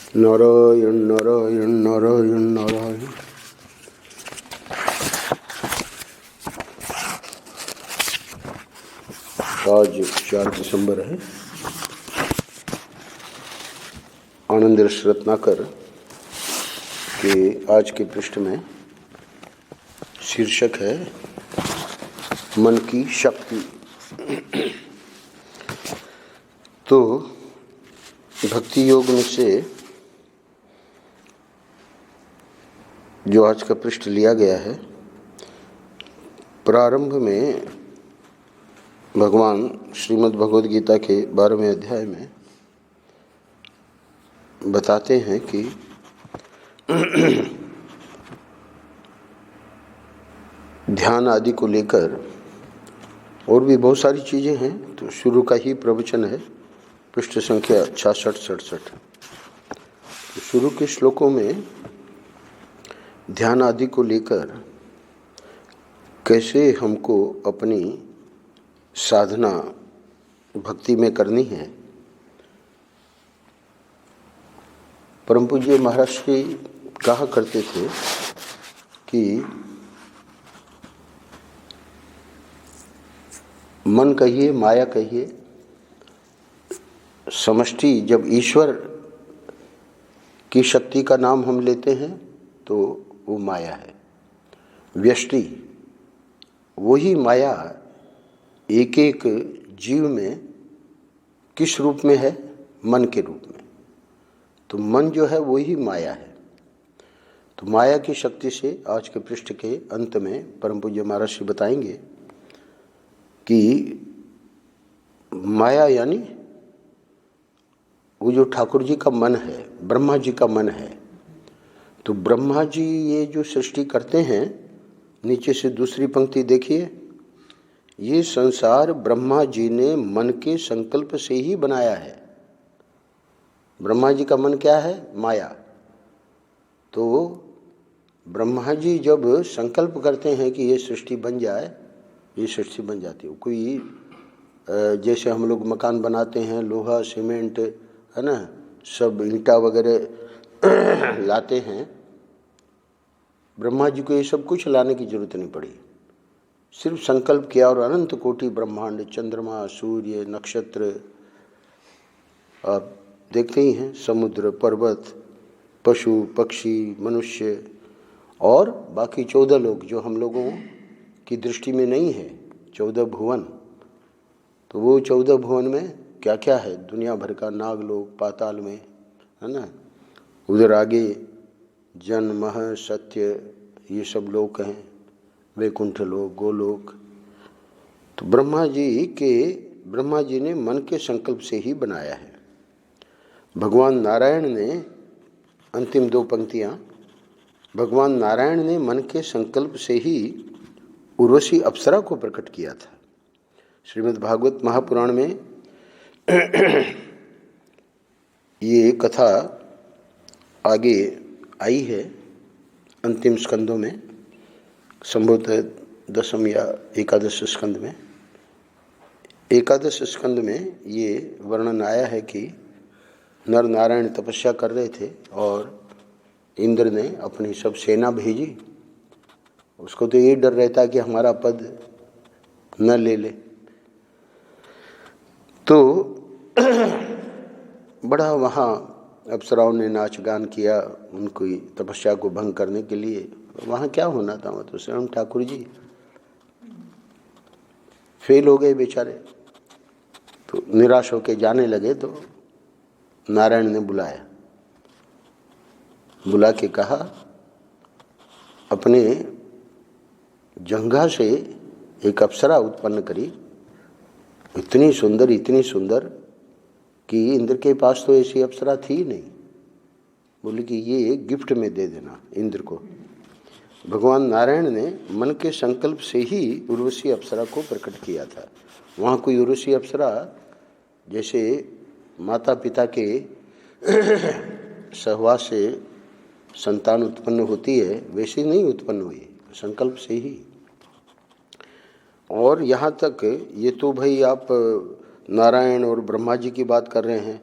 नारायण नारायण नारायण नारायण। आज 4 दिसंबर है। आनंद रस रत्नाकर के आज के पृष्ठ में शीर्षक है मन की शक्ति। तो भक्ति योग में से जो आज का पृष्ठ लिया गया है, प्रारंभ में भगवान श्रीमद् भगवद गीता के 12वें अध्याय में बताते हैं कि ध्यान आदि को लेकर और भी बहुत सारी चीज़ें हैं। तो शुरू का ही प्रवचन है, पृष्ठ संख्या 66-67। तो शुरू के श्लोकों में ध्यान आदि को लेकर कैसे हमको अपनी साधना भक्ति में करनी है, परम पूज्य महाराज श्री कहा करते थे कि मन कहिए माया कहिए, समष्टि जब ईश्वर की शक्ति का नाम हम लेते हैं तो वो माया है। व्यष्टि वही माया एक एक जीव में किस रूप में है? मन के रूप में। तो मन जो है वही माया है। तो माया की शक्ति से आज के पृष्ठ के अंत में परम पूज्य महाराज श्री बताएंगे कि माया यानी वो जो ठाकुर जी का मन है, ब्रह्मा जी का मन है। तो ब्रह्मा जी ये जो सृष्टि करते हैं, नीचे से दूसरी पंक्ति देखिए, ये संसार ब्रह्मा जी ने मन के संकल्प से ही बनाया है। ब्रह्मा जी का मन क्या है? माया। तो ब्रह्मा जी जब संकल्प करते हैं कि ये सृष्टि बन जाए, ये सृष्टि बन जाती है। कोई जैसे हम लोग मकान बनाते हैं, लोहा सीमेंट है ना, सब ईंटा वगैरह लाते हैं। ब्रह्मा जी को ये सब कुछ लाने की जरूरत नहीं पड़ी, सिर्फ संकल्प किया और अनंत कोटि ब्रह्मांड, चंद्रमा, सूर्य, नक्षत्र, आप देखते ही हैं, समुद्र, पर्वत, पशु पक्षी, मनुष्य और बाकी 14 लोग जो हम लोगों की दृष्टि में नहीं है, 14 भुवन। तो वो 14 भुवन में क्या क्या है? दुनिया भर का नागलोक, पाताल में है ना, उधर आगे जन मह सत्य, ये सब लोक हैं, वैकुंठ लोक, गोलोक। तो ब्रह्मा जी ने मन के संकल्प से ही बनाया है। भगवान नारायण ने, अंतिम 2 पंक्तियां, भगवान नारायण ने मन के संकल्प से ही उर्वशी अप्सरा को प्रकट किया था। श्रीमद् भागवत महापुराण में ये कथा आगे आई है, अंतिम स्कंदों में, संभवतः 10वें या 11 स्कंद में। 11 स्कंद में ये वर्णन आया है कि नर नारायण तपस्या कर रहे थे और इंद्र ने अपनी सब सेना भेजी। उसको तो ये डर रहता है कि हमारा पद न ले ले। तो बड़ा वहाँ अप्सराओं ने नाच गान किया उनकी तपस्या को भंग करने के लिए। वहाँ क्या होना था? तो स्वयं ठाकुर जी फेल हो गए बेचारे। तो निराश होके जाने लगे तो नारायण ने बुला के कहा, अपने जंघा से एक अप्सरा उत्पन्न करी, इतनी सुंदर कि इंद्र के पास तो ऐसी अप्सरा थी नहीं। बोले कि ये गिफ्ट में दे देना इंद्र को। भगवान नारायण ने मन के संकल्प से ही उर्वशी अप्सरा को प्रकट किया था। वहाँ कोई उर्वशी अप्सरा जैसे माता पिता के सहवास से संतान उत्पन्न होती है, वैसे नहीं उत्पन्न हुई, संकल्प से ही। और यहाँ तक ये तो भाई आप नारायण और ब्रह्मा जी की बात कर रहे हैं,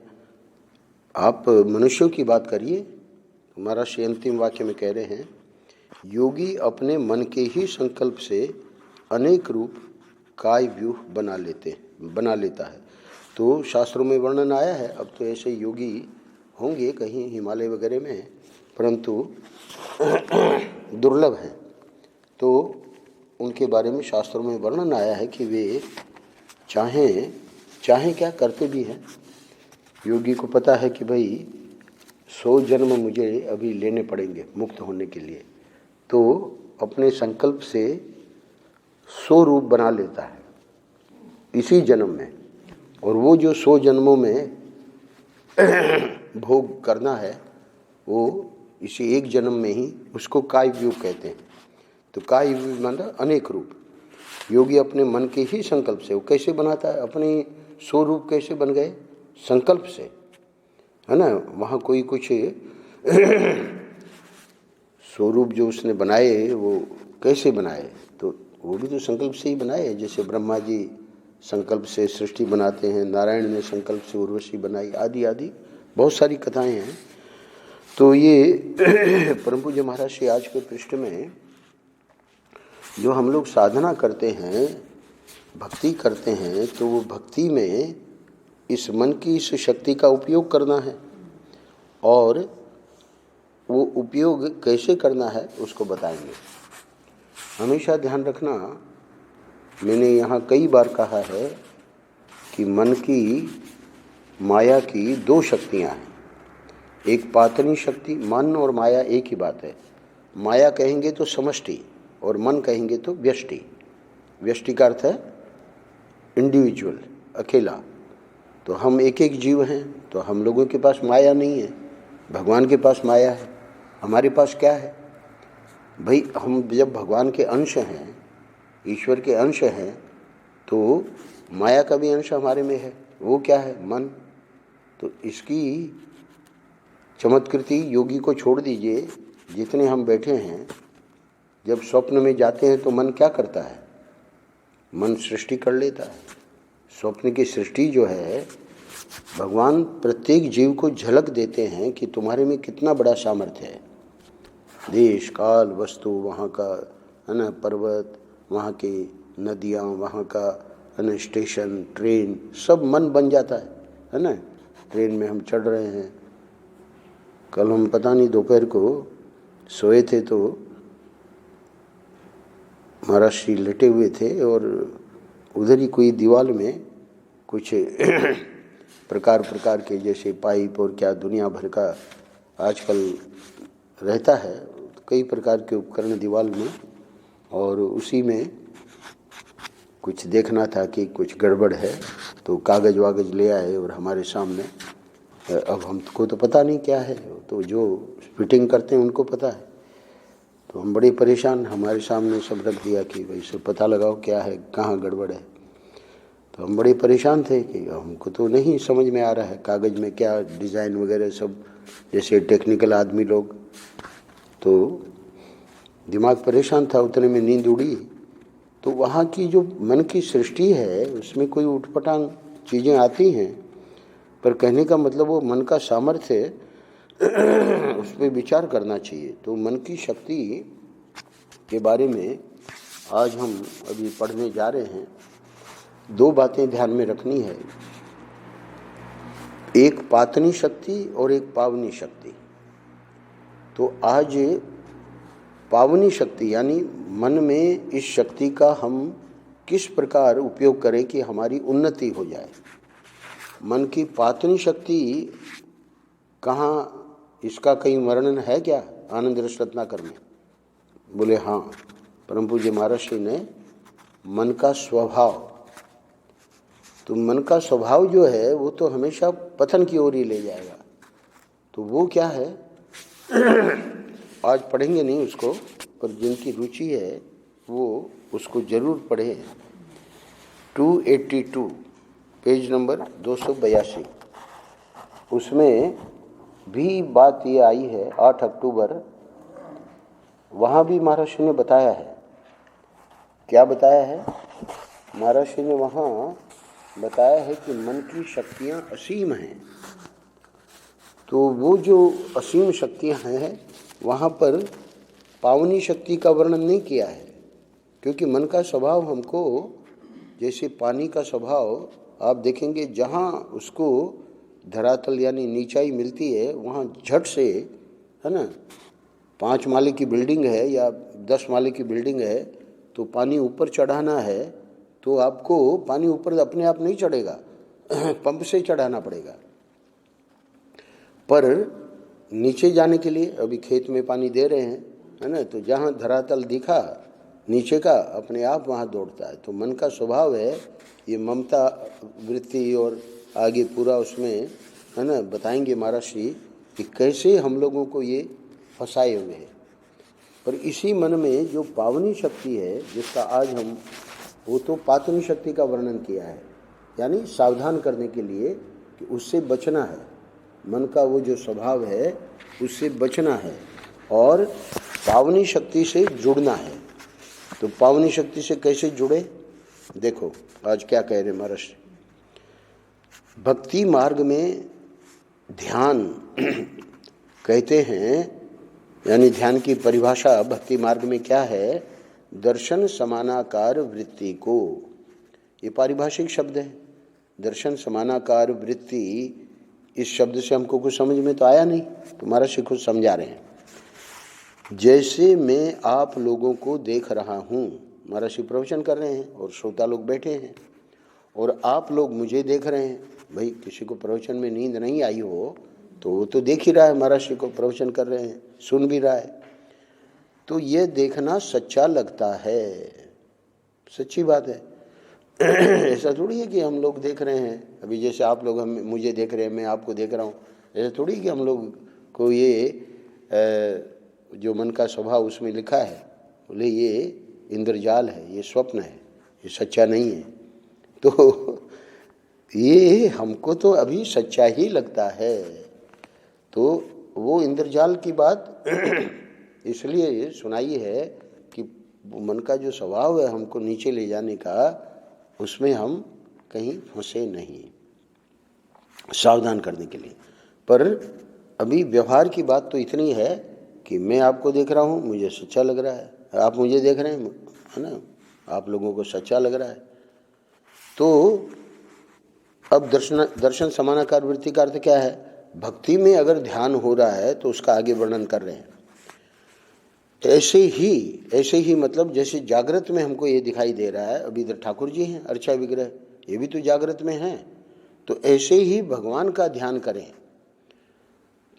आप मनुष्यों की बात करिए। महर्षि अंतिम वाक्य में कह रहे हैं, योगी अपने मन के ही संकल्प से अनेक रूप काय व्यूह बना लेता है। तो शास्त्रों में वर्णन आया है, अब तो ऐसे योगी होंगे कहीं हिमालय वगैरह में, परंतु दुर्लभ हैं। तो उनके बारे में शास्त्रों में वर्णन आया है कि वे चाहें क्या करते भी हैं। योगी को पता है कि भाई 100 जन्म मुझे अभी लेने पड़ेंगे मुक्त होने के लिए, तो अपने संकल्प से 100 रूप बना लेता है इसी जन्म में। और वो जो 100 जन्मों में भोग करना है वो इसी एक जन्म में ही, उसको काय व्यूह कहते हैं। तो काय व्यूह मतलब अनेक रूप। योगी अपने मन के ही संकल्प से, वो कैसे बनाता है, अपने 100 रूप कैसे बन गए, संकल्प से, है ना। वहाँ कोई कुछ 100 रूप जो उसने बनाए वो कैसे बनाए, तो वो भी तो संकल्प से ही बनाए। जैसे ब्रह्मा जी संकल्प से सृष्टि बनाते हैं, नारायण ने संकल्प से उर्वशी बनाई, आदि आदि बहुत सारी कथाएं हैं। तो ये परम पूज्य महाराज श्री आज के पृष्ठ में जो हम लोग साधना करते हैं, भक्ति करते हैं, तो वो भक्ति में इस मन की इस शक्ति का उपयोग करना है, और वो उपयोग कैसे करना है उसको बताएंगे। हमेशा ध्यान रखना, मैंने यहाँ कई बार कहा है कि मन की, माया की 2 शक्तियाँ हैं। एक पातनी शक्ति, मन और माया एक ही बात है। माया कहेंगे तो समष्टि और मन कहेंगे तो व्यष्टि। व्यष्टि का अर्थ है इंडिविजुअल, अकेला। तो हम एक एक जीव हैं, तो हम लोगों के पास माया नहीं है, भगवान के पास माया है। हमारे पास क्या है भाई, हम जब भगवान के अंश हैं, ईश्वर के अंश हैं, तो माया का भी अंश हमारे में है। वो क्या है, मन। तो इसकी चमत्कृति योगी को छोड़ दीजिए, जितने हम बैठे हैं, जब स्वप्न में जाते हैं तो मन क्या करता है, मन सृष्टि कर लेता है। स्वप्न की सृष्टि जो है, भगवान प्रत्येक जीव को झलक देते हैं कि तुम्हारे में कितना बड़ा सामर्थ्य है। देश काल वस्तु, वहाँ का है ना पर्वत, वहाँ की नदियाँ, वहाँ का है ना स्टेशन, ट्रेन, सब मन बन जाता है ना। ट्रेन में हम चढ़ रहे हैं, कल हम पता नहीं दोपहर को सोए थे तो महाराष्ट्री लेटे हुए थे, और उधर ही कोई दीवार में कुछ प्रकार के जैसे पाइप और क्या दुनिया भर का आजकल रहता है, कई प्रकार के उपकरण दीवार में, और उसी में कुछ देखना था कि कुछ गड़बड़ है, तो कागज़ वागज ले आए और हमारे सामने। अब हमको तो पता नहीं क्या है, तो जो फिटिंग करते हैं उनको पता है। तो हम बड़े परेशान, हमारे सामने सब रख दिया कि भाई सब पता लगाओ क्या है, कहाँ गड़बड़ है। तो हम बड़े परेशान थे कि हमको तो नहीं समझ में आ रहा है कागज़ में क्या डिज़ाइन वगैरह सब, जैसे टेक्निकल आदमी लोग। तो दिमाग परेशान था, उतने में नींद उड़ी। तो वहाँ की जो मन की सृष्टि है उसमें कोई उठपटांग चीज़ें आती हैं, पर कहने का मतलब वो मन का सामर्थ्य है, उस पर विचार करना चाहिए। तो मन की शक्ति के बारे में आज हम अभी पढ़ने जा रहे हैं। 2 बातें ध्यान में रखनी है, एक पातनी शक्ति और एक पावनी शक्ति। तो आज पावनी शक्ति यानी मन में इस शक्ति का हम किस प्रकार उपयोग करें कि हमारी उन्नति हो जाए। मन की पातनी शक्ति कहाँ, इसका कहीं वर्णन है क्या आनंद रस रत्नाकर में? बोले हाँ, परम पूज्य महाराज जी ने मन का स्वभाव, तो मन का स्वभाव जो है वो तो हमेशा पतन की ओर ही ले जाएगा। तो वो क्या है आज पढ़ेंगे नहीं उसको, पर जिनकी रुचि है वो उसको जरूर पढ़े। 282 पेज नंबर 282, उसमें भी बात ये आई है। 8 अक्टूबर, वहाँ भी महर्षि ने बताया है। क्या बताया है? महर्षि ने वहाँ बताया है कि मन की शक्तियाँ असीम हैं, तो वो जो असीम शक्तियाँ हैं वहाँ पर पावनी शक्ति का वर्णन नहीं किया है, क्योंकि मन का स्वभाव हमको, जैसे पानी का स्वभाव आप देखेंगे, जहाँ उसको धरातल यानी नीचाई मिलती है वहाँ झट से, है ना, 5 माले की बिल्डिंग है या 10 माले की बिल्डिंग है तो पानी ऊपर चढ़ाना है तो आपको पानी ऊपर अपने आप नहीं चढ़ेगा, पंप से चढ़ाना पड़ेगा। पर नीचे जाने के लिए अभी खेत में पानी दे रहे हैं, है ना, तो जहाँ धरातल दिखा नीचे का अपने आप वहाँ दौड़ता है। तो मन का स्वभाव है ये ममता वृत्ति, और आगे पूरा उसमें, है ना, बताएंगे महाराज श्री कि कैसे हम लोगों को ये फंसाए हुए हैं। पर इसी मन में जो पावनी शक्ति है जिसका आज हम, वो तो पातनी शक्ति का वर्णन किया है, यानी सावधान करने के लिए कि उससे बचना है, मन का वो जो स्वभाव है उससे बचना है और पावनी शक्ति से जुड़ना है। तो पावनी शक्ति से कैसे जुड़े, देखो आज क्या कह रहे महाराज। भक्ति मार्ग में ध्यान कहते हैं, यानी ध्यान की परिभाषा भक्ति मार्ग में क्या है, दर्शन समानाकार वृत्ति को, ये पारिभाषिक शब्द है। दर्शन समानाकार वृत्ति, इस शब्द से हमको कुछ समझ में तो आया नहीं, तो महाराज श्री खुद समझा रहे हैं। जैसे मैं आप लोगों को देख रहा हूँ, महाराज श्री प्रवचन कर रहे हैं और श्रोता लोग बैठे हैं और आप लोग मुझे देख रहे हैं। भाई किसी को प्रवचन में नींद नहीं आई हो तो वो तो देख ही रहा है, महाराज श्री को प्रवचन कर रहे हैं, सुन भी रहा है। तो ये देखना सच्चा लगता है, सच्ची बात है। ऐसा थोड़ी है कि हम लोग देख रहे हैं, अभी जैसे आप लोग हम मुझे देख रहे हैं, मैं आपको देख रहा हूँ, ऐसा थोड़ी कि हम लोग को ये जो मन का स्वभाव उसमें लिखा है, बोले ये इंद्रजाल है, ये स्वप्न है, ये सच्चा नहीं है। तो ये हमको तो अभी सच्चा ही लगता है। तो वो इंद्रजाल की बात इसलिए सुनाई है कि मन का जो स्वभाव है हमको नीचे ले जाने का, उसमें हम कहीं फंसे नहीं, सावधान करने के लिए। पर अभी व्यवहार की बात तो इतनी है कि मैं आपको देख रहा हूँ, मुझे सच्चा लग रहा है, आप मुझे देख रहे हैं, है ना, आप लोगों को सच्चा लग रहा है। तो अब दर्शन समानाकार वृत्ति का अर्थ क्या है, भक्ति में अगर ध्यान हो रहा है तो उसका आगे वर्णन कर रहे हैं। ऐसे ही मतलब जैसे जागृत में हमको ये दिखाई दे रहा है, अभी इधर ठाकुर जी हैं अर्चा विग्रह, ये भी तो जागृत में हैं, तो ऐसे ही भगवान का ध्यान करें।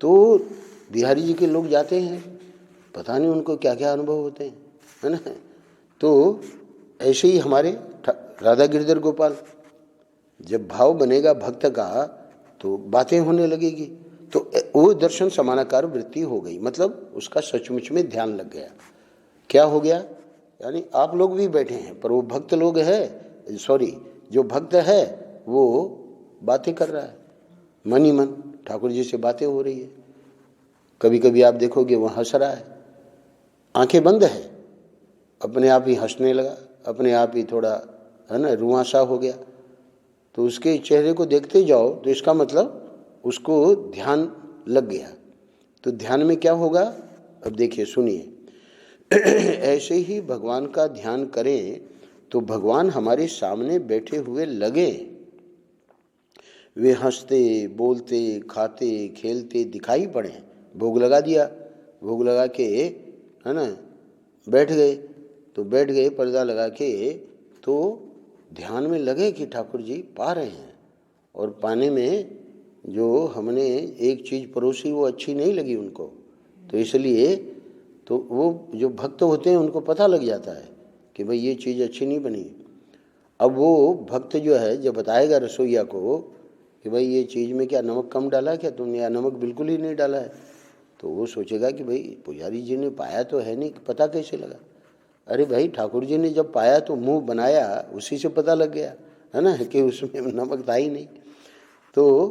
तो बिहारी जी के लोग जाते हैं, पता नहीं उनको क्या क्या अनुभव होते हैं, है ना। तो ऐसे ही हमारे राधा गिरधर गोपाल, जब भाव बनेगा भक्त का तो बातें होने लगेगी, तो वो दर्शन समानाकार वृत्ति हो गई, मतलब उसका सचमुच में ध्यान लग गया। क्या हो गया, यानी आप लोग भी बैठे हैं पर वो भक्त लोग है, सॉरी जो भक्त है वो बातें कर रहा है, मन ही मन ठाकुर जी से बातें हो रही है। कभी कभी आप देखोगे वो हंस रहा है, आंखें बंद है, अपने आप ही हंसने लगा, अपने आप ही थोड़ा, है ना, रुआंसा हो गया। तो उसके चेहरे को देखते जाओ तो इसका मतलब उसको ध्यान लग गया। तो ध्यान में क्या होगा, अब देखिए सुनिए। ऐसे ही भगवान का ध्यान करें तो भगवान हमारे सामने बैठे हुए लगे, वे हंसते बोलते खाते खेलते दिखाई पड़े। भोग लगा दिया, भोग लगा के, है ना, बैठ गए, तो बैठ गए पर्दा लगा के, तो ध्यान में लगे कि ठाकुर जी पा रहे हैं, और पाने में जो हमने एक चीज़ परोसी वो अच्छी नहीं लगी उनको, तो इसलिए तो वो जो भक्त होते हैं उनको पता लग जाता है कि भाई ये चीज़ अच्छी नहीं बनी। अब वो भक्त जो है जब बताएगा रसोईया को कि भाई ये चीज़ में क्या नमक कम डाला क्या तुमने, या नमक बिल्कुल ही नहीं डाला है, तो वो सोचेगा कि भाई पुजारी जी ने पाया तो है नहीं, पता कैसे लगा। अरे भाई ठाकुर जी ने जब पाया तो मुंह बनाया, उसी से पता लग गया, है ना, कि उसमें नमक था ही नहीं। तो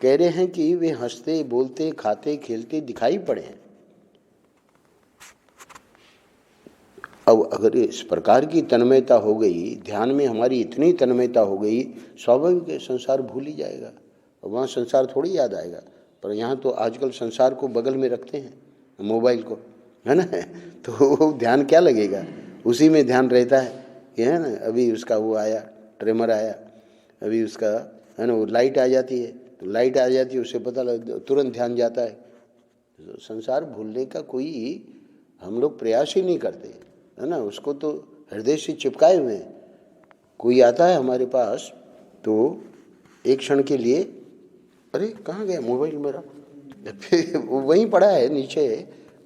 कह रहे हैं कि वे हंसते बोलते खाते खेलते दिखाई पड़े हैं। अब अगर इस प्रकार की तन्मयता हो गई, ध्यान में हमारी इतनी तन्मयता हो गई, स्वाभाविक संसार भूल ही जाएगा, वहाँ संसार थोड़ी याद आएगा। पर यहाँ तो आजकल संसार को बगल में रखते हैं, मोबाइल को, है ना, तो ध्यान क्या लगेगा, उसी में ध्यान रहता है कि है ना, अभी उसका वो आया, ट्रेमर आया, अभी उसका है ना वो लाइट आ जाती है, तो लाइट आ जाती है उससे पता लग, तुरंत ध्यान जाता है। तो संसार भूलने का कोई हम लोग प्रयास ही नहीं करते, है ना, उसको तो हृदय से चिपकाए हुए हैं। कोई आता है हमारे पास तो एक क्षण के लिए, अरे कहाँ गया मोबाइल मेरा, फिर वो वहीं पड़ा है नीचे,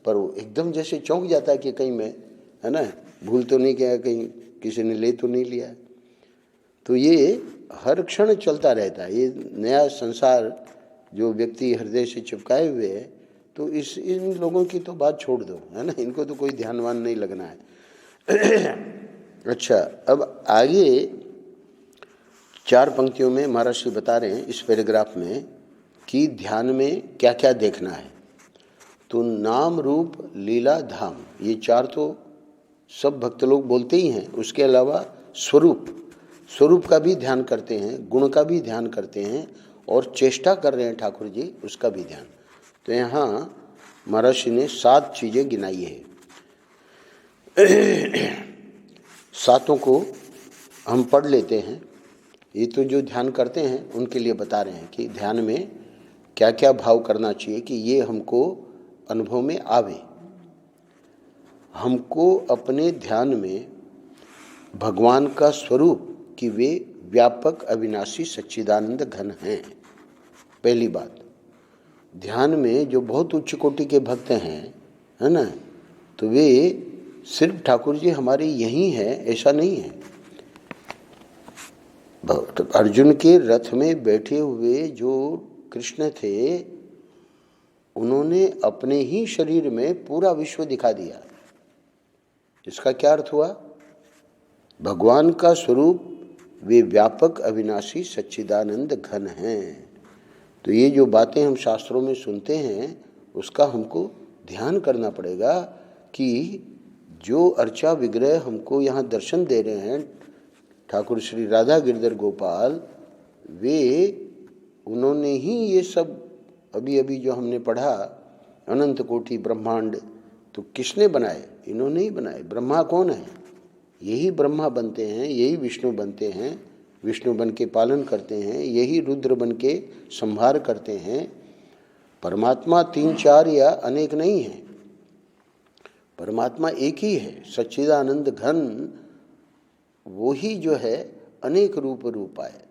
पर वो एकदम जैसे चौंक जाता है कि कहीं मैं, है ना, भूल तो नहीं गया, कहीं किसी ने ले तो नहीं लिया। तो ये हर क्षण चलता रहता है, ये नया संसार जो व्यक्ति हृदय से चिपकाए हुए है, तो इन लोगों की तो बात छोड़ दो, है ना, इनको तो कोई ध्यानवान नहीं लगना है। अच्छा, अब आगे 4 पंक्तियों में महाराज श्री बता रहे हैं इस पैराग्राफ में कि ध्यान में क्या क्या देखना है। तो नाम रूप लीला धाम, ये 4 तो सब भक्त लोग बोलते ही हैं। उसके अलावा स्वरूप का भी ध्यान करते हैं, गुण का भी ध्यान करते हैं, और चेष्टा कर रहे हैं ठाकुर जी उसका भी ध्यान। तो यहाँ महाराज श्री ने 7 चीज़ें गिनाई है। 7 को हम पढ़ लेते हैं। ये तो जो ध्यान करते हैं उनके लिए बता रहे हैं कि ध्यान में क्या क्या भाव करना चाहिए कि ये हमको अनुभव में आवे। हमको अपने ध्यान में भगवान का स्वरूप कि वे व्यापक अविनाशी सच्चिदानंद घन हैं। पहली बात, ध्यान में जो बहुत उच्च कोटि के भक्त हैं, है ना, तो वे सिर्फ ठाकुर जी हमारे यहीं हैं ऐसा नहीं है। अर्जुन के रथ में बैठे हुए जो कृष्ण थे, उन्होंने अपने ही शरीर में पूरा विश्व दिखा दिया। इसका क्या अर्थ हुआ? भगवान का स्वरूप वे व्यापक अविनाशी सच्चिदानंद घन हैं। तो ये जो बातें हम शास्त्रों में सुनते हैं उसका हमको ध्यान करना पड़ेगा कि जो अर्चा विग्रह हमको यहाँ दर्शन दे रहे हैं ठाकुर श्री राधा गिरधर गोपाल, वे उन्होंने ही ये सब अभी अभी जो हमने पढ़ा अनंत कोटि ब्रह्मांड, तो किसने बनाए? इन्होंने ही बनाए। ब्रह्मा कौन है? यही ब्रह्मा बनते हैं, यही विष्णु बनते हैं, विष्णु बन के पालन करते हैं, यही रुद्र बन के संहार करते हैं। परमात्मा 3 4 या अनेक नहीं है, परमात्मा एक ही है, सच्चिदानंद घन। वो ही जो है अनेक रूप आए,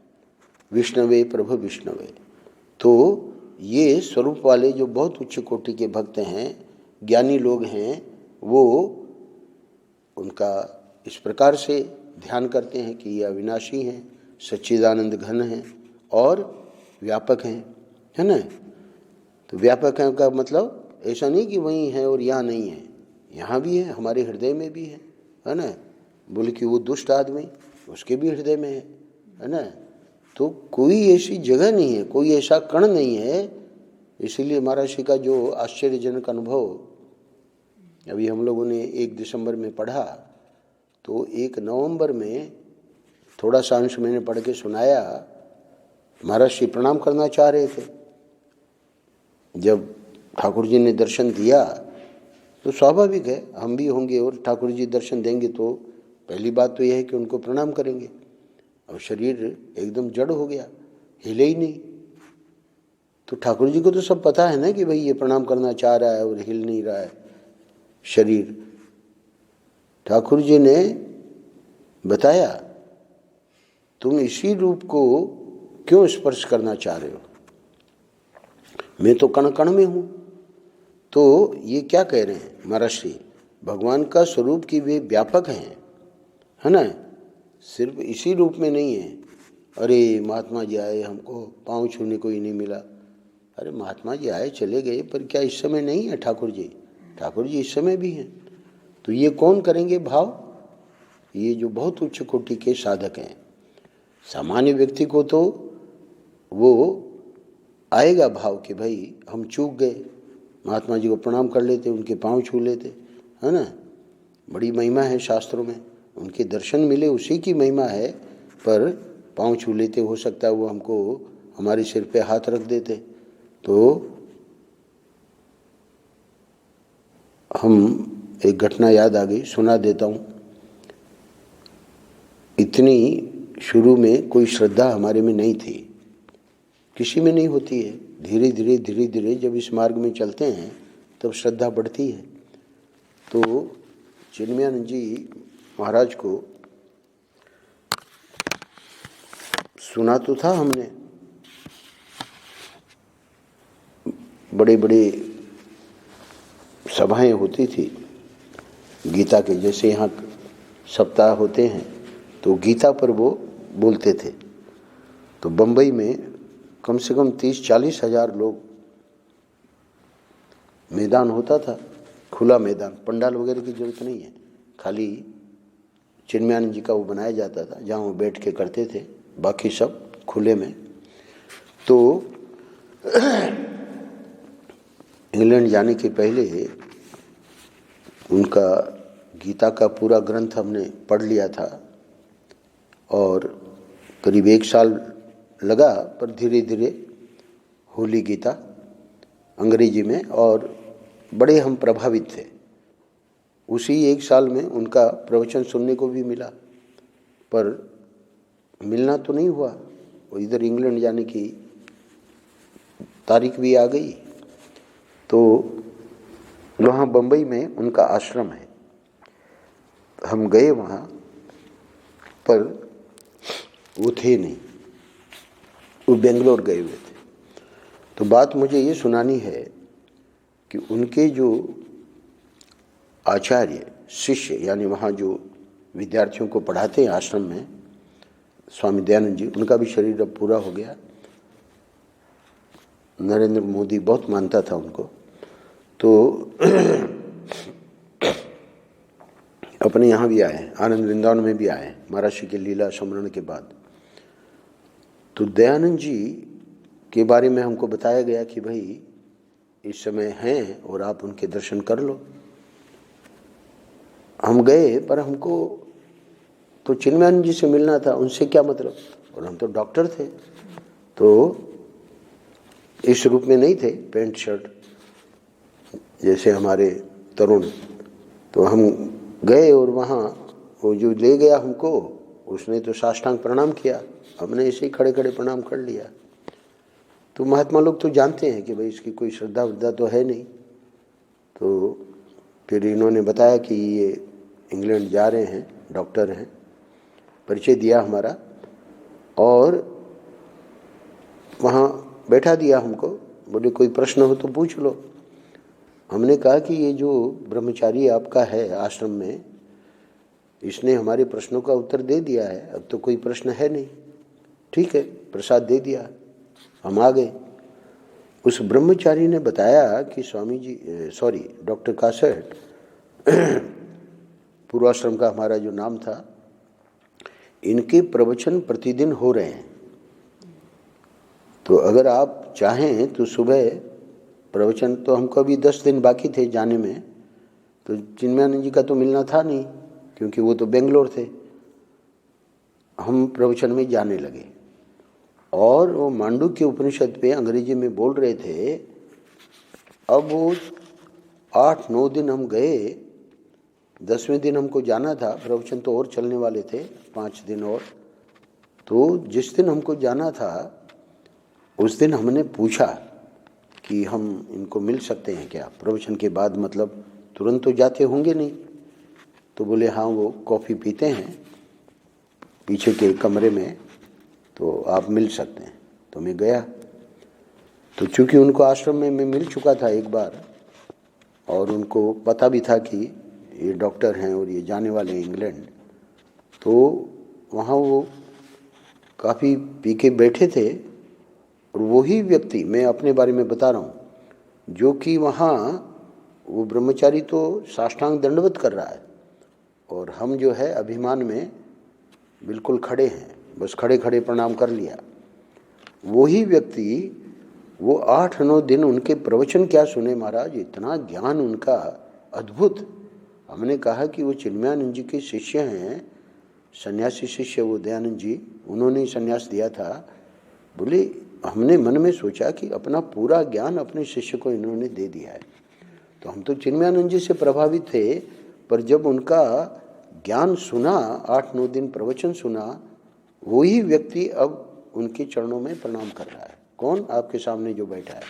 विष्णवे प्रभु विष्णवे। तो ये स्वरूप वाले जो बहुत उच्च कोटि के भक्त हैं, ज्ञानी लोग हैं, वो उनका इस प्रकार से ध्यान करते हैं कि ये अविनाशी हैं, सच्चिदानंद घन हैं और व्यापक हैं, है ना। तो व्यापक हैं का मतलब ऐसा नहीं कि वहीं है और यहाँ नहीं है, यहाँ भी है, हमारे हृदय में भी है ना। बोले कि वो दुष्ट आदमी, उसके भी हृदय में है ना। तो कोई ऐसी जगह नहीं है, कोई ऐसा कण नहीं है। इसीलिए महाराज श्री का जो आश्चर्यजनक अनुभव अभी हम लोगों ने 1 दिसंबर में पढ़ा, तो 1 नवंबर में थोड़ा सा अंश मैंने पढ़ के सुनाया। महाराज श्री प्रणाम करना चाह रहे थे, जब ठाकुर जी ने दर्शन दिया तो स्वाभाविक है हम भी होंगे और ठाकुर जी दर्शन देंगे तो पहली बात तो यह है कि उनको प्रणाम करेंगे। और शरीर एकदम जड़ हो गया, हिले ही नहीं। तो ठाकुर जी को तो सब पता है ना कि भाई ये प्रणाम करना चाह रहा है और हिल नहीं रहा है शरीर। ठाकुर जी ने बताया तुम इसी रूप को क्यों स्पर्श करना चाह रहे हो, मैं तो कण कण में हूँ। तो ये क्या कह रहे हैं महाराज श्री, भगवान का स्वरूप की वे व्यापक हैं, है ना, सिर्फ इसी रूप में नहीं है। अरे महात्मा जी आए, हमको पाँव छूने को ही नहीं मिला। अरे महात्मा जी आए चले गए, पर क्या इस समय नहीं है ठाकुर जी? ठाकुर जी इस समय भी हैं। तो ये कौन करेंगे भाव? ये जो बहुत उच्च कोटि के साधक हैं। सामान्य व्यक्ति को तो वो आएगा भाव कि भाई हम चूक गए, महात्मा जी को प्रणाम कर लेते, उनके पाँव छू लेते, है ना। बड़ी महिमा है शास्त्रों में, उनके दर्शन मिले उसी की महिमा है, पर पाँव छू लेते, हो सकता है वो हमको हमारे सिर पे हाथ रख देते। तो हम एक घटना याद आ गई, सुना देता हूँ। इतनी शुरू में कोई श्रद्धा हमारे में नहीं थी, किसी में नहीं होती है। धीरे धीरे जब इस मार्ग में चलते हैं तब श्रद्धा बढ़ती है। तो चिन्मयानंद जी महाराज को सुना तो था हमने, बड़े बड़े सभाएं होती थी गीता के, जैसे यहाँ सप्ताह होते हैं तो गीता पर वो बोलते थे। तो बम्बई में कम से कम 30-40 हज़ार लोग, मैदान होता था, खुला मैदान, पंडाल वगैरह की जरूरत नहीं है, खाली चिन्मयानंद जी का वो बनाया जाता था जहाँ वो बैठ के करते थे, बाकी सब खुले में। तो इंग्लैंड जाने के पहले उनका गीता का पूरा ग्रंथ हमने पढ़ लिया था और करीब 1 साल लगा, पर धीरे धीरे होली गीता अंग्रेजी में, और बड़े हम प्रभावित थे। उसी 1 साल में उनका प्रवचन सुनने को भी मिला, पर मिलना तो नहीं हुआ। वो इधर इंग्लैंड जाने की तारीख भी आ गई। तो वहाँ बम्बई में उनका आश्रम है, हम गए वहाँ, पर वो थे नहीं, वो बेंगलोर गए हुए थे। तो बात मुझे ये सुनानी है कि उनके जो आचार्य शिष्य, यानी वहाँ जो विद्यार्थियों को पढ़ाते हैं आश्रम में, स्वामी दयानंद जी, उनका भी शरीर अब पूरा हो गया। नरेंद्र मोदी बहुत मानता था उनको। तो अपने यहाँ भी आए, आनंद वृंदावन में भी आए, महर्षि के लीला स्मरण के बाद। तो दयानंद जी के बारे में हमको बताया गया कि भाई इस समय हैं और आप उनके दर्शन कर लो। हम गए, पर हमको तो चिन्मयानंद जी से मिलना था, उनसे क्या मतलब, और हम तो डॉक्टर थे, तो इस रूप में नहीं थे, पैंट शर्ट जैसे हमारे तरुण। तो हम गए और वहाँ वो जो ले गया हमको, उसने तो साष्टांग प्रणाम किया, हमने ऐसे ही खड़े खड़े प्रणाम कर लिया। तो महात्मा लोग तो जानते हैं कि भाई इसकी कोई श्रद्धा वृद्धा तो है नहीं। तो फिर इन्होंने बताया कि ये इंग्लैंड जा रहे हैं, डॉक्टर हैं, परिचय दिया हमारा, और वहाँ बैठा दिया हमको। बोले कोई प्रश्न हो तो पूछ लो। हमने कहा कि ये जो ब्रह्मचारी आपका है आश्रम में, इसने हमारे प्रश्नों का उत्तर दे दिया है, अब तो कोई प्रश्न है नहीं। ठीक है, प्रसाद दे दिया, हम आ गए। उस ब्रह्मचारी ने बताया कि स्वामी जी, डॉक्टर कासट, पूर्वाश्रम का हमारा जो नाम था, इनके प्रवचन प्रतिदिन हो रहे हैं। तो अगर आप चाहें तो सुबह प्रवचन, तो हमको अभी 10 दिन बाकी थे जाने में, तो चिन्मयानंद जी का तो मिलना था नहीं क्योंकि वो तो बेंगलोर थे। हम प्रवचन में जाने लगे और वो मांडुक्य उपनिषद पे अंग्रेजी में बोल रहे थे। अब वो 8-9 दिन हम गए, 10वें दिन हमको जाना था, प्रवचन तो और चलने वाले थे 5 दिन और। तो जिस दिन हमको जाना था उस दिन हमने पूछा कि हम इनको मिल सकते हैं क्या प्रवचन के बाद, मतलब तुरंत तो जाते होंगे नहीं। तो बोले हाँ, वो कॉफ़ी पीते हैं पीछे के कमरे में, तो आप मिल सकते हैं। तो मैं गया, तो चूँकि उनको आश्रम में मैं मिल चुका था एक बार, और उनको पता भी था कि ये डॉक्टर हैं और ये जाने वाले हैं इंग्लैंड, तो वहाँ वो काफ़ी पी के बैठे थे। और वही व्यक्ति, मैं अपने बारे में बता रहा हूँ, जो कि वहाँ वो ब्रह्मचारी तो साष्टांग दंडवत कर रहा है और हम जो है अभिमान में बिल्कुल खड़े हैं, बस खड़े खड़े प्रणाम कर लिया। वही व्यक्ति वो 8-9 दिन उनके प्रवचन क्या सुने महाराज, इतना ज्ञान उनका अद्भुत। हमने कहा कि वो चिन्मयानंद जी के शिष्य हैं, सन्यासी शिष्य वो दयानंद जी, उन्होंने ही सन्यास दिया था। बोले हमने मन में सोचा कि अपना पूरा ज्ञान अपने शिष्य को इन्होंने दे दिया है। तो हम तो चिन्मयानंद जी से प्रभावित थे, पर जब उनका ज्ञान सुना, 8-9 दिन प्रवचन सुना, वही व्यक्ति अब उनके चरणों में प्रणाम कर रहा है। कौन? आपके सामने जो बैठा है।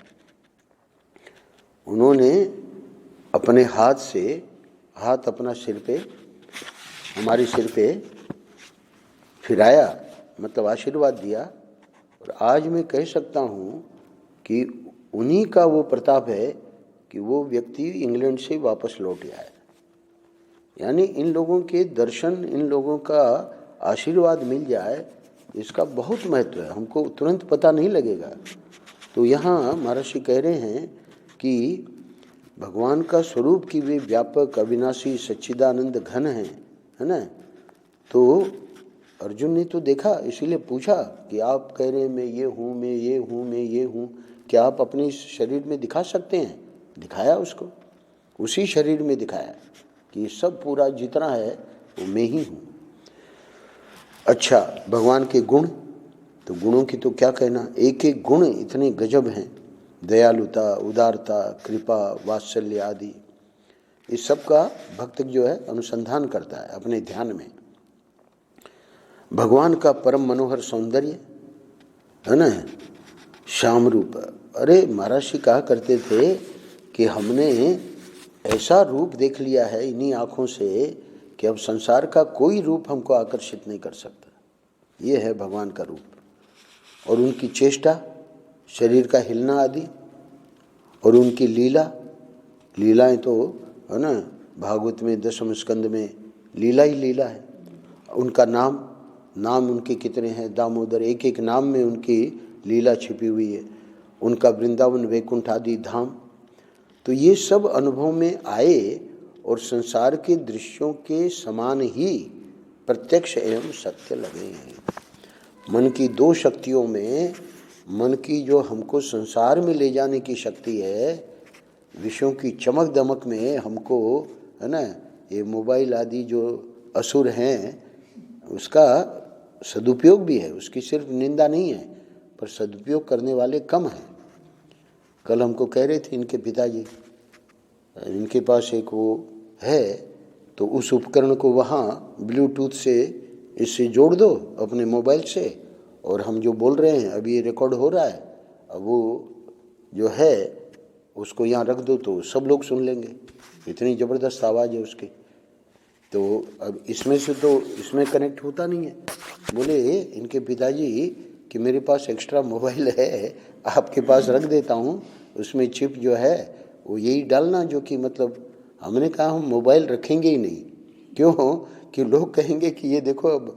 उन्होंने अपने हाथ से हाथ अपना सिर पे, हमारे सिर पे फिराया, मतलब आशीर्वाद दिया। और आज मैं कह सकता हूँ कि उन्हीं का वो प्रताप है कि वो व्यक्ति इंग्लैंड से वापस लौट आया है। यानी इन लोगों के दर्शन, इन लोगों का आशीर्वाद मिल जाए, इसका बहुत महत्व है। हमको तुरंत पता नहीं लगेगा। तो यहाँ महर्षि कह रहे हैं कि भगवान का स्वरूप कि वे व्यापक, अविनाशी, सच्चिदानंद घन हैं, है ना। तो अर्जुन ने तो देखा, इसीलिए पूछा कि आप कह रहे हैं मैं ये हूँ, मैं ये हूँ, मैं ये हूँ, क्या आप अपने शरीर में दिखा सकते हैं? दिखाया उसको, उसी शरीर में दिखाया कि सब पूरा जितना है वो मैं ही हूँ। अच्छा, भगवान के गुण, तो गुणों की तो क्या कहना, एक एक गुण इतने गजब हैं। दयालुता, उदारता, कृपा, वात्सल्य आदि, इस सब का भक्त जो है अनुसंधान करता है अपने ध्यान में। भगवान का परम मनोहर सौंदर्य, है ना, श्याम रूप। अरे महर्षि कहा करते थे कि हमने ऐसा रूप देख लिया है इन्हीं आँखों से कि अब संसार का कोई रूप हमको आकर्षित नहीं कर सकता। ये है भगवान का रूप। और उनकी चेष्टा, शरीर का हिलना आदि, और उनकी लीलाएं तो है ना, भागवत में 10वें स्कंद में लीला ही लीला है। उनका नाम उनके कितने हैं, दामोदर, एक एक नाम में उनकी लीला छिपी हुई है। उनका वृंदावन, वैकुंठ आदि धाम, तो ये सब अनुभव में आए और संसार के दृश्यों के समान ही प्रत्यक्ष एवं सत्य लगे हैं। मन की दो शक्तियों में, मन की जो हमको संसार में ले जाने की शक्ति है, विषयों की चमक दमक में हमको, है ना, ये मोबाइल आदि जो असुर हैं उसका सदुपयोग भी है, उसकी सिर्फ निंदा नहीं है, पर सदुपयोग करने वाले कम हैं। कल हमको कह रहे थे इनके पिताजी, इनके पास एक वो है, तो उस उपकरण को वहाँ ब्लूटूथ से इससे जोड़ दो अपने मोबाइल से, और हम जो बोल रहे हैं अभी ये रिकॉर्ड हो रहा है, अब वो जो है उसको यहाँ रख दो तो सब लोग सुन लेंगे, इतनी ज़बरदस्त आवाज़ है उसकी। तो अब इसमें से तो इसमें कनेक्ट होता नहीं है। बोले इनके पिताजी कि मेरे पास एक्स्ट्रा मोबाइल है, आपके पास रख देता हूँ, उसमें चिप जो है वो यही डालना जो कि मतलब, हमने कहा हम मोबाइल रखेंगे ही नहीं। क्यों? कि लोग कहेंगे कि ये देखो अब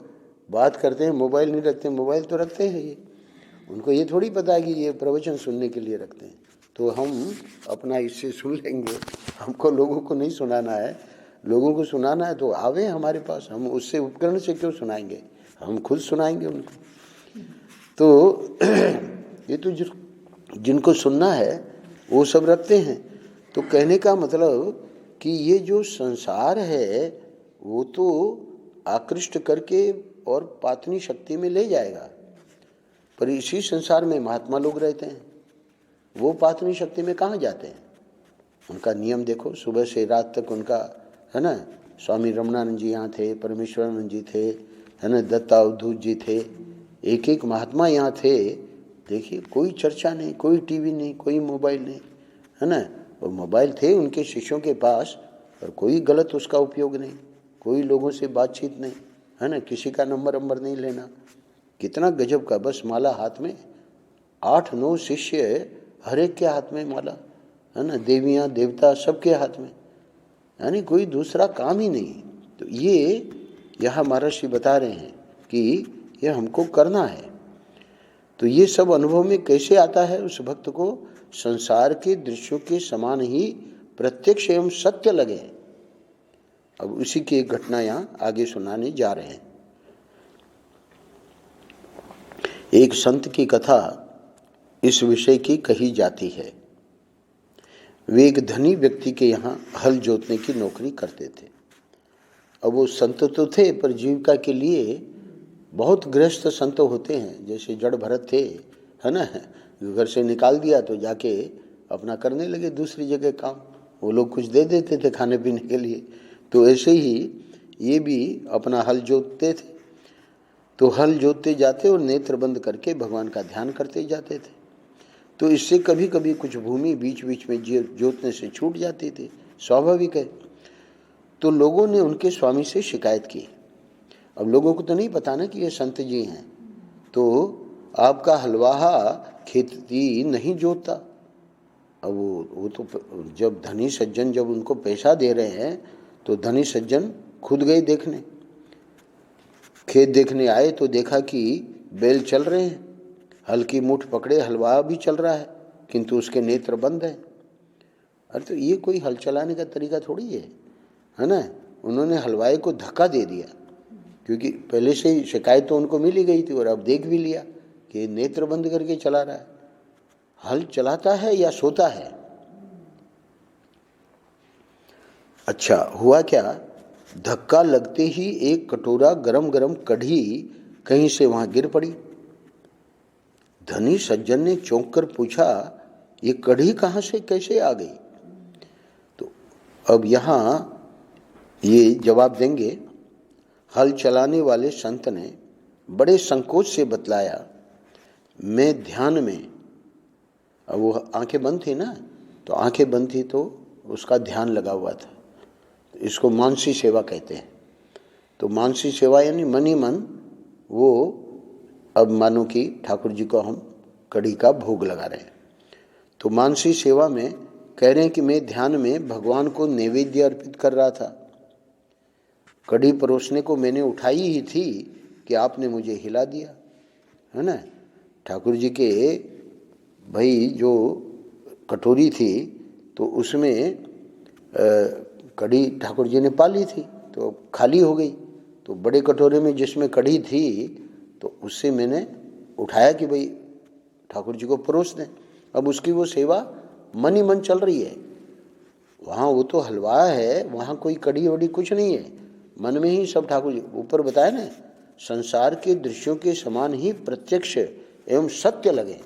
बात करते हैं, मोबाइल नहीं रखते। मोबाइल तो रखते हैं ये, उनको ये थोड़ी पता है कि ये प्रवचन सुनने के लिए रखते हैं। तो हम अपना इससे सुन लेंगे, हमको लोगों को नहीं सुनाना है। लोगों को सुनाना है तो आवे हमारे पास, हम उससे उपकरण से क्यों सुनाएंगे, हम खुद सुनाएंगे उनको। तो ये तो जिनको सुनना है वो सब रखते हैं। तो कहने का मतलब कि ये जो संसार है वो तो आकृष्ट करके और पातनी शक्ति में ले जाएगा, पर इसी संसार में महात्मा लोग रहते हैं, वो पातनी शक्ति में कहाँ जाते हैं? उनका नियम देखो, सुबह से रात तक उनका, है ना, स्वामी रमणानंद जी यहाँ थे, परमेश्वरानंद जी थे, है ना, दत्ता अवधूत जी थे, एक एक महात्मा यहाँ थे। देखिए कोई चर्चा नहीं, कोई टीवी नहीं, कोई मोबाइल नहीं, है ना। और मोबाइल थे उनके शिष्यों के पास, और कोई गलत उसका उपयोग नहीं, कोई लोगों से बातचीत नहीं, है ना, किसी का नंबर नहीं लेना। कितना गजब का, बस माला हाथ में, 8-9 शिष्य हर एक के हाथ में माला, है ना, देवियाँ देवता सबके हाथ में, यानी कोई दूसरा काम ही नहीं। तो ये यहाँ महर्षि बता रहे हैं कि ये हमको करना है। तो ये सब अनुभव में कैसे आता है उस भक्त को? संसार के दृश्यों के समान ही प्रत्यक्ष एवं सत्य लगे। अब उसी की एक घटना यहाँ आगे सुनाने जा रहे हैं। एक संत की कथा इस विषय की कही जाती है। वे एक धनी व्यक्ति के यहाँ हल जोतने की नौकरी करते थे। अब वो संत तो थे, पर जीविका के लिए बहुत गृहस्थ संत होते हैं, जैसे जड़ भरत थे, है ना, घर से निकाल दिया तो जाके अपना करने लगे दूसरी जगह काम, वो लोग कुछ दे देते थे खाने पीने के लिए। तो ऐसे ही ये भी अपना हल जोतते थे। तो हल जोतते जाते और नेत्र बंद करके भगवान का ध्यान करते जाते थे। तो इससे कभी कभी कुछ भूमि बीच बीच में जोतने से छूट जाती थी, स्वाभाविक है। तो लोगों ने उनके स्वामी से शिकायत की। अब लोगों को तो नहीं पता ना कि ये संत जी हैं, तो आपका हलवाहा खेती नहीं जोतता। अब वो तो जब धनी सज्जन जब उनको पैसा दे रहे हैं तो धनी सज्जन खुद गए देखने, खेत देखने आए तो देखा कि बैल चल रहे हैं, हल की मुठ पकड़े हलवा भी चल रहा है, किंतु उसके नेत्र बंद है। अरे तो ये कोई हल चलाने का तरीका थोड़ी है ना। उन्होंने हलवाई को धक्का दे दिया, क्योंकि पहले से ही शिकायत तो उनको मिल ही गई थी और अब देख भी लिया कि नेत्र बंद करके चला रहा है। हल चलाता है या सोता है? अच्छा, हुआ क्या, धक्का लगते ही एक कटोरा गरम गरम कढ़ी कहीं से वहां गिर पड़ी। धनी सज्जन ने चौंक कर पूछा, ये कढ़ी कहां से कैसे आ गई? तो अब यहां ये जवाब देंगे। हल चलाने वाले संत ने बड़े संकोच से बतलाया, मैं ध्यान में, अब वो आंखें बंद थी ना, तो आंखें बंद थी तो उसका ध्यान लगा हुआ था। इसको मानसी सेवा कहते हैं। तो मानसी सेवा यानी मन ही मन वो, अब मानो कि ठाकुर जी को हम कढ़ी का भोग लगा रहे हैं। तो मानसी सेवा में कह रहे हैं कि मैं ध्यान में भगवान को नैवेद्य अर्पित कर रहा था। कढ़ी परोसने को मैंने उठाई ही थी कि आपने मुझे हिला दिया, है ना। ठाकुर जी के भाई जो कटोरी थी तो उसमें कढ़ी ठाकुर जी ने पाली थी तो खाली हो गई। तो बड़े कटोरे में जिसमें कढ़ी थी तो उससे मैंने उठाया कि भाई ठाकुर जी को परोस दें। अब उसकी वो सेवा मन ही मन चल रही है। वहाँ वो तो हलवा है, वहाँ कोई कढ़ी वड़ी कुछ नहीं है, मन में ही सब ठाकुर जी। ऊपर बताया ना, संसार के दृश्यों के समान ही प्रत्यक्ष एवं सत्य लगे।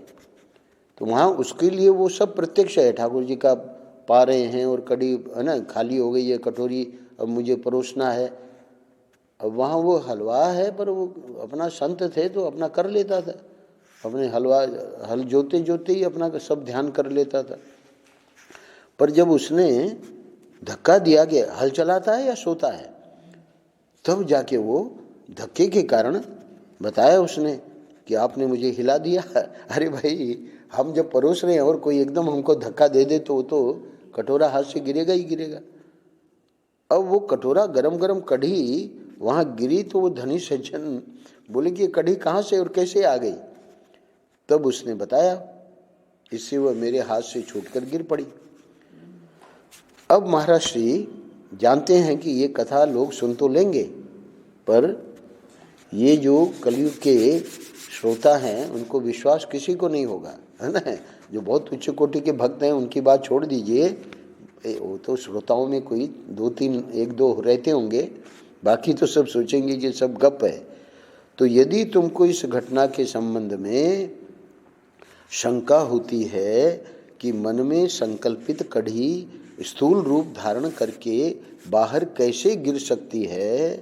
तो वहाँ उसके लिए वो सब प्रत्यक्ष है। ठाकुर जी का पा रहे हैं और कढ़ी, है ना, खाली हो गई है कटोरी, अब मुझे परोसना है। अब वहाँ वो हलवा है, पर वो अपना संत थे तो अपना कर लेता था, अपने हल जोते जोते ही अपना सब ध्यान कर लेता था। पर जब उसने धक्का दिया कि हल चलाता है या सोता है, तब जाके वो धक्के के कारण बताया उसने कि आपने मुझे हिला दिया। अरे भाई, हम जब परोस रहे हैं और कोई एकदम हमको धक्का दे दे तो वो तो कटोरा हाथ से गिरेगा ही गिरेगा। अब वो कटोरा गरम गरम कढ़ी वहाँ गिरी तो वो धनी सज्जन बोले कि ये कढ़ी कहाँ से और कैसे आ गई? तब उसने बताया, इससे वह मेरे हाथ से छूटकर गिर पड़ी। अब महाराज श्री जानते हैं कि ये कथा लोग सुन तो लेंगे, पर ये जो कलयुग के श्रोता हैं उनको विश्वास किसी को नहीं होगा, है ना। जो बहुत उच्च कोटि के भक्त हैं उनकी बात छोड़ दीजिए, वो तो श्रोताओं में कोई दो तीन एक दो रहते होंगे, बाकी तो सब सोचेंगे कि सब गप है। तो यदि तुमको इस घटना के संबंध में शंका होती है कि मन में संकल्पित कढ़ी स्थूल रूप धारण करके बाहर कैसे गिर सकती है,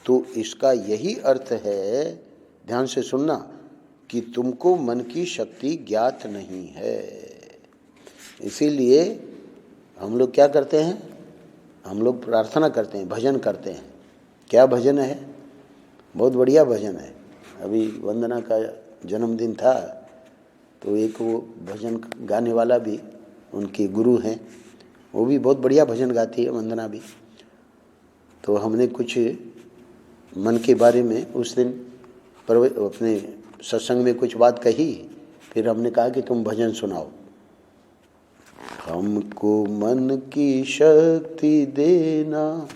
तो इसका यही अर्थ है, ध्यान से सुनना, कि तुमको मन की शक्ति ज्ञात नहीं है। इसीलिए हम लोग क्या करते हैं, हम लोग प्रार्थना करते हैं, भजन करते हैं। क्या भजन है? बहुत बढ़िया भजन है। अभी वंदना का जन्मदिन था तो एक वो भजन गाने वाला भी उनके गुरु हैं, वो भी बहुत बढ़िया भजन गाती है वंदना भी। तो हमने कुछ मन के बारे में उस दिन अपने सत्संग में कुछ बात कही, फिर हमने कहा कि तुम भजन सुनाओ। हमको मन की शक्ति देना,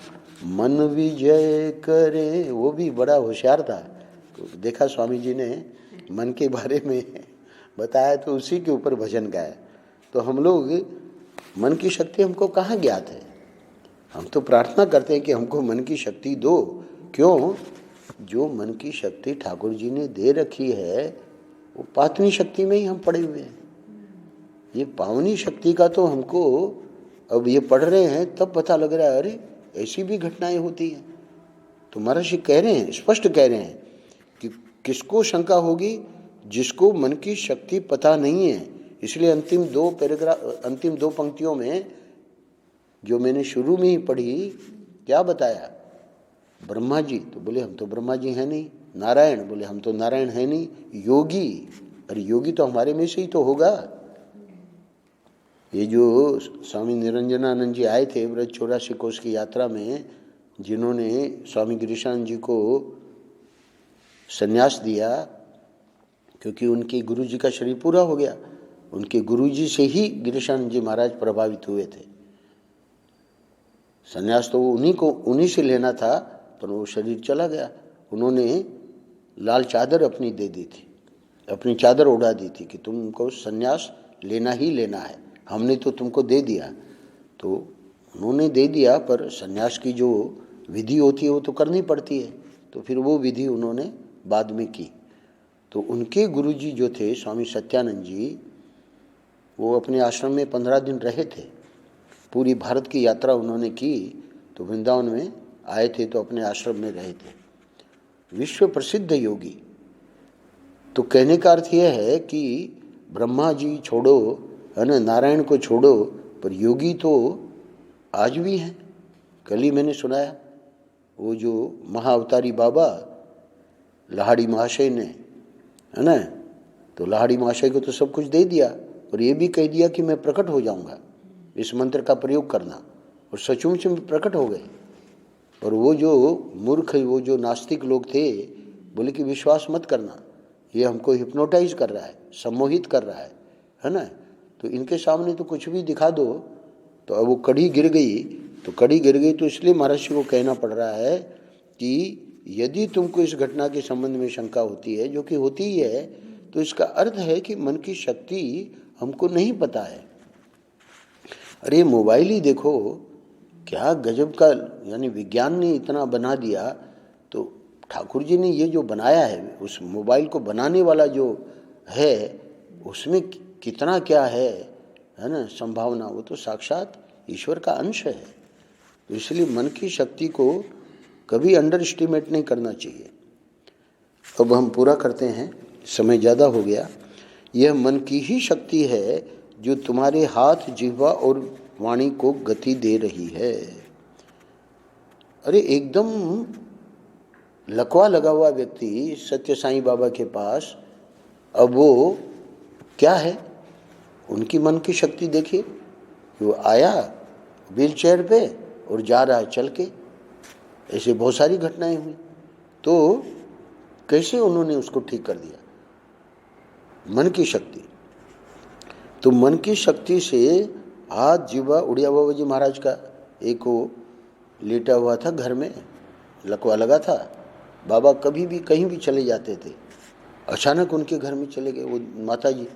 मन विजय करे। वो भी बड़ा होशियार था। देखा स्वामी जी ने मन के बारे में बताया तो उसी के ऊपर भजन गाया। तो हम लोग, मन की शक्ति हमको कहाँ ज्ञात है? हम तो प्रार्थना करते हैं कि हमको मन की शक्ति दो। क्यों? जो मन की शक्ति ठाकुर जी ने दे रखी है वो पातनी शक्ति में ही हम पड़े हुए हैं। ये पावनी शक्ति का तो हमको अब ये पढ़ रहे हैं तब पता लग रहा है अरे ऐसी भी घटनाएं होती हैं। तो महर्षि कह रहे हैं, स्पष्ट कह रहे हैं कि किसको शंका होगी, जिसको मन की शक्ति पता नहीं है। इसलिए अंतिम दो पंक्तियों में जो मैंने शुरू में ही पढ़ी, क्या बताया? ब्रह्मा जी, तो बोले हम तो ब्रह्मा जी हैं नहीं। नारायण, बोले हम तो नारायण हैं नहीं। योगी, अरे योगी तो हमारे में से ही तो होगा। ये जो स्वामी निरंजनानंद जी आए थे व्रज 84 कोष की यात्रा में, जिन्होंने स्वामी गिरीशानंद जी को संन्यास दिया, क्योंकि उनके गुरु जी का शरीर पूरा हो गया, उनके गुरु जी से ही गिरीशानंद जी महाराज प्रभावित हुए थे। संन्यास तो उन्हीं से लेना था, पर वो शरीर चला गया। उन्होंने लाल चादर अपनी दे दी थी, अपनी चादर उड़ा दी थी कि तुमको संन्यास लेना ही लेना है, हमने तो तुमको दे दिया। तो उन्होंने दे दिया, पर संन्यास की जो विधि होती है वो तो करनी पड़ती है, तो फिर वो विधि उन्होंने बाद में की। तो उनके गुरुजी जो थे स्वामी सत्यानंद जी, वो अपने आश्रम में 15 दिन रहे थे। पूरी भारत की यात्रा उन्होंने की, तो वृंदावन में आए थे तो अपने आश्रम में रहे थे। विश्व प्रसिद्ध योगी। तो कहने का अर्थ यह है कि ब्रह्मा जी छोड़ो, है ना, नारायण को छोड़ो, पर योगी तो आज भी हैं। कल ही मैंने सुनाया, वो जो महाअवतारी बाबा लाहड़ी महाशय ने, है ना, तो लाहड़ी महाशय को तो सब कुछ दे दिया, और ये भी कह दिया कि मैं प्रकट हो जाऊंगा, इस मंत्र का प्रयोग करना, और सचमुच में प्रकट हो गए। और वो जो मूर्ख, वो जो नास्तिक लोग थे, बोले कि विश्वास मत करना, ये हमको हिप्नोटाइज कर रहा है, सम्मोहित कर रहा है ना। तो इनके सामने तो कुछ भी दिखा दो। तो अब वो कड़ी गिर गई, तो इसलिए महर्षि को कहना पड़ रहा है कि यदि तुमको इस घटना के संबंध में शंका होती है, जो कि होती ही है, तो इसका अर्थ है कि मन की शक्ति हमको नहीं पता है। अरे मोबाइल ही देखो, क्या गजब का, यानी विज्ञान ने इतना बना दिया। तो ठाकुर जी ने ये जो बनाया है, उस मोबाइल को बनाने वाला जो है, उसमें कितना क्या है ना संभावना, वो तो साक्षात ईश्वर का अंश है। तो इसलिए मन की शक्ति को कभी अंडर एस्टिमेट नहीं करना चाहिए। अब हम पूरा करते हैं, समय ज़्यादा हो गया। यह मन की ही शक्ति है जो तुम्हारे हाथ, जिह्वा और वाणी को गति दे रही है। अरे एकदम लकवा लगा हुआ व्यक्ति सत्य साईं बाबा के पास, अब वो क्या है, उनकी मन की शक्ति देखिए। वो आया व्हील चेयर पे और जा रहा है चल के। ऐसे बहुत सारी घटनाएं हुई। तो कैसे उन्होंने उसको ठीक कर दिया? मन की शक्ति। तो मन की शक्ति से हाथ, जिह्वा, उड़िया बाबा जी महाराज का एक वो लेटा हुआ था घर में, लकवा लगा था। बाबा कभी भी कहीं भी चले जाते थे, अचानक उनके घर में चले गए वो माता जी।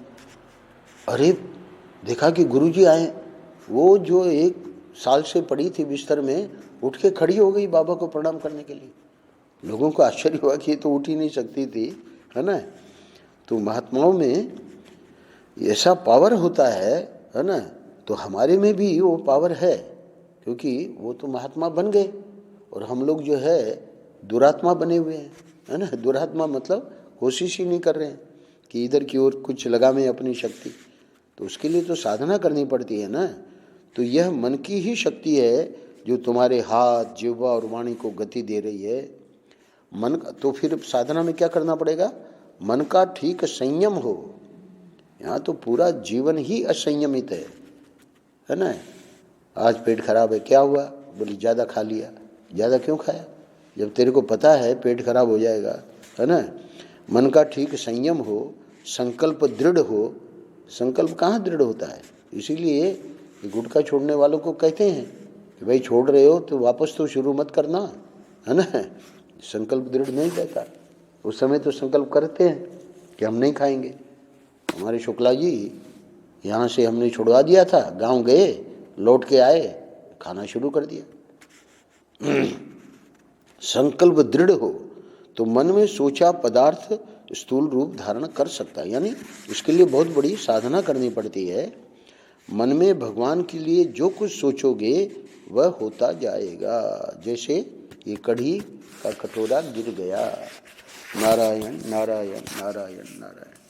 अरे देखा कि गुरुजी आए। वो जो 1 साल से पड़ी थी बिस्तर में, उठ के खड़ी हो गई बाबा को प्रणाम करने के लिए। लोगों को आश्चर्य हुआ कि ये तो उठ ही नहीं सकती थी, है ना। तो महात्माओं में ऐसा पावर होता है ना। तो हमारे में भी वो पावर है, क्योंकि वो तो महात्मा बन गए और हम लोग जो है दुरात्मा बने हुए हैं, है ना। दुरात्मा मतलब कोशिश ही नहीं कर रहे हैं कि इधर की ओर कुछ लगावें अपनी शक्ति। तो उसके लिए तो साधना करनी पड़ती है ना। तो यह मन की ही शक्ति है जो तुम्हारे हाथ, जिह्वा और वाणी को गति दे रही है। मन का तो फिर साधना में क्या करना पड़ेगा? मन का ठीक संयम हो। यहाँ तो पूरा जीवन ही असंयमित है ना। आज पेट खराब है, क्या हुआ? बोली ज़्यादा खा लिया। ज़्यादा क्यों खाया जब तेरे को पता है पेट खराब हो जाएगा, है ना। मन का ठीक संयम हो, संकल्प दृढ़ हो। संकल्प कहाँ दृढ़ होता है? इसीलिए गुटखा छोड़ने वालों को कहते हैं कि भाई छोड़ रहे हो तो वापस तो शुरू मत करना, है ना। संकल्प दृढ़ नहीं रहता। उस समय तो संकल्प करते हैं कि हम नहीं खाएंगे। हमारे शुक्ला जी यहाँ से हमने छुड़वा दिया था, गांव गए, लौट के आए, खाना शुरू कर दिया। संकल्प दृढ़ हो तो मन में सोचा पदार्थ स्थूल रूप धारण कर सकता है। यानी इसके लिए बहुत बड़ी साधना करनी पड़ती है। मन में भगवान के लिए जो कुछ सोचोगे वह होता जाएगा। जैसे ये कढ़ी का कटोरा गिर गया। नारायण नारायण नारायण नारायण।